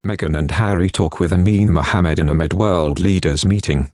Meghan and Harry talk with Amina Mohammed in a mid-world leaders meeting.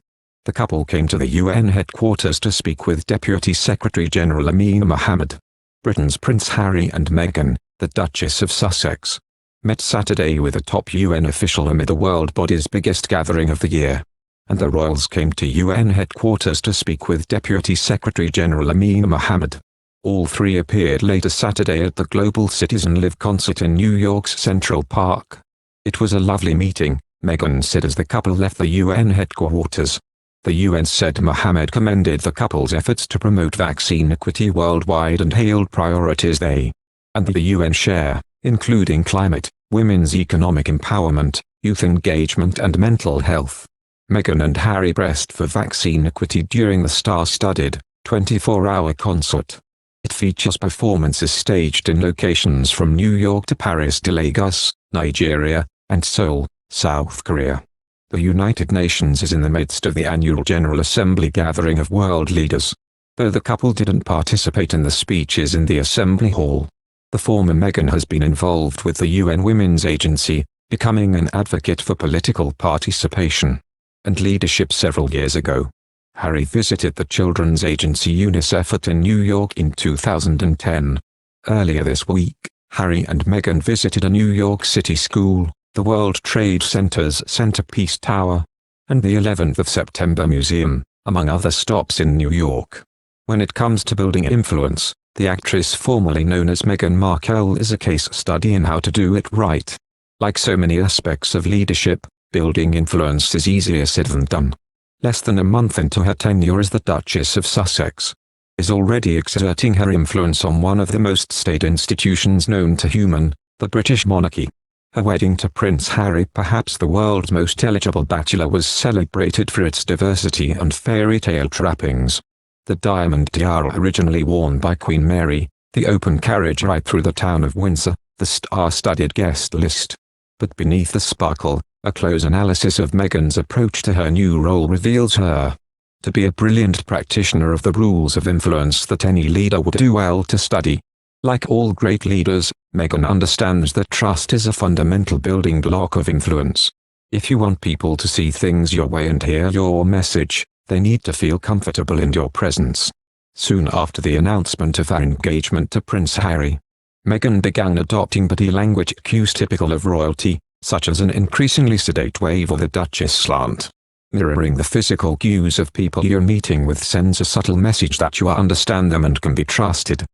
The couple came to the UN headquarters to speak with Deputy Secretary-General Amina Mohammed. Britain's Prince Harry and Meghan, the Duchess of Sussex, met Saturday with a top UN official amid the world body's biggest gathering of the year. And the royals came to UN headquarters to speak with Deputy Secretary-General Amina Mohammed. All three appeared later Saturday at the Global Citizen Live concert in New York's Central Park. "It was a lovely meeting," Meghan said as the couple left the UN headquarters. The UN said Mohammed commended the couple's efforts to promote vaccine equity worldwide and hailed priorities they and the UN share, including climate, women's economic empowerment, youth engagement and mental health. Meghan and Harry pressed for vaccine equity during the star-studded, 24-hour concert. It features performances staged in locations from New York to Paris to Lagos, Nigeria, and Seoul, South Korea. The United Nations is in the midst of the annual General Assembly gathering of world leaders. Though the couple didn't participate in the speeches in the Assembly Hall, the former Meghan has been involved with the UN Women's Agency, becoming an advocate for political participation and leadership several years ago. Harry visited the children's agency UNICEF in New York in 2010. Earlier this week, Harry and Meghan visited a New York City school, the World Trade Center's Centerpiece Tower, and the 11th of September Museum, among other stops in New York. When it comes to building influence, the actress formerly known as Meghan Markle is a case study in how to do it right. Like so many aspects of leadership, building influence is easier said than done. Less than a month into her tenure as the Duchess of Sussex, is already exerting her influence on one of the most staid institutions known to human, the British monarchy. Her wedding to Prince Harry, perhaps the world's most eligible bachelor, was celebrated for its diversity and fairy tale trappings. The diamond tiara originally worn by Queen Mary, the open carriage ride through the town of Windsor, the star-studded guest list. But beneath the sparkle, a close analysis of Meghan's approach to her new role reveals her to be a brilliant practitioner of the rules of influence that any leader would do well to study. Like all great leaders, Meghan understands that trust is a fundamental building block of influence. If you want people to see things your way and hear your message, they need to feel comfortable in your presence. Soon after the announcement of her engagement to Prince Harry, Meghan began adopting body language cues typical of royalty, such as an increasingly sedate wave or the Duchess slant. Mirroring the physical cues of people you're meeting with sends a subtle message that you understand them and can be trusted.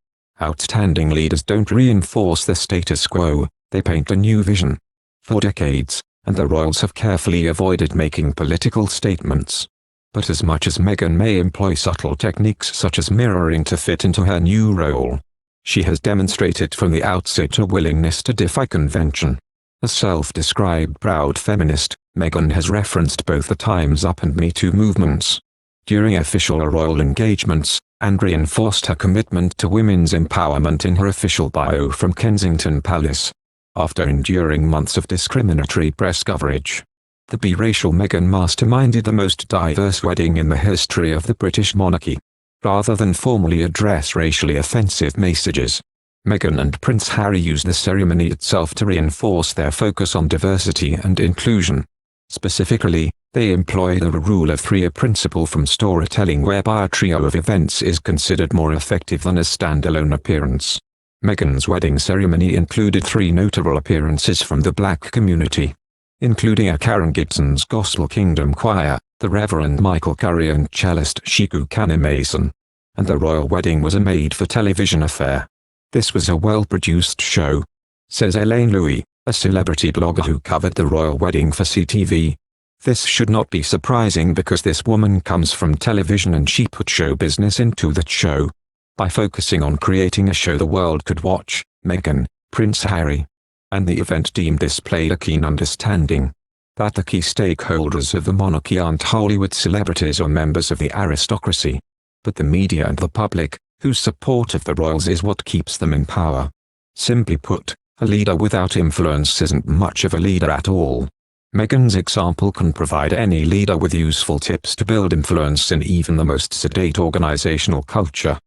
Outstanding leaders don't reinforce the status quo, they paint a new vision. For decades, and the royals have carefully avoided making political statements. But as much as Meghan may employ subtle techniques such as mirroring to fit into her new role, she has demonstrated from the outset a willingness to defy convention. A self-described proud feminist, Meghan has referenced both the Time's Up and Me Too movements during official or royal engagements, and reinforced her commitment to women's empowerment in her official bio from Kensington Palace. After enduring months of discriminatory press coverage, the biracial Meghan masterminded the most diverse wedding in the history of the British monarchy. Rather than formally address racially offensive messages, Meghan and Prince Harry used the ceremony itself to reinforce their focus on diversity and inclusion. Specifically, they employed a rule of three, a principle from storytelling whereby a trio of events is considered more effective than a standalone appearance. Meghan's wedding ceremony included three notable appearances from the black community, including a Karen Gibson's Gospel Kingdom Choir, the Reverend Michael Curry and cellist Shiku Kanemason, and the royal wedding was a made-for-television affair. "This was a well-produced show," says Elaine Louis, a celebrity blogger who covered the royal wedding for CTV. "This should not be surprising because this woman comes from television and she put show business into that show. By focusing on creating a show the world could watch, Meghan, Prince Harry, and the event team displayed a keen understanding that the key stakeholders of the monarchy aren't Hollywood celebrities or members of the aristocracy, but the media and the public, whose support of the royals is what keeps them in power. Simply put, a leader without influence isn't much of a leader at all." Meghan's example can provide any leader with useful tips to build influence in even the most sedate organizational culture.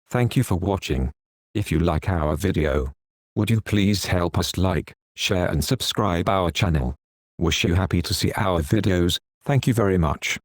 Thank you for watching. If you like our video, would you please help us like, share and subscribe our channel. Wish you happy to see our videos. Thank you very much.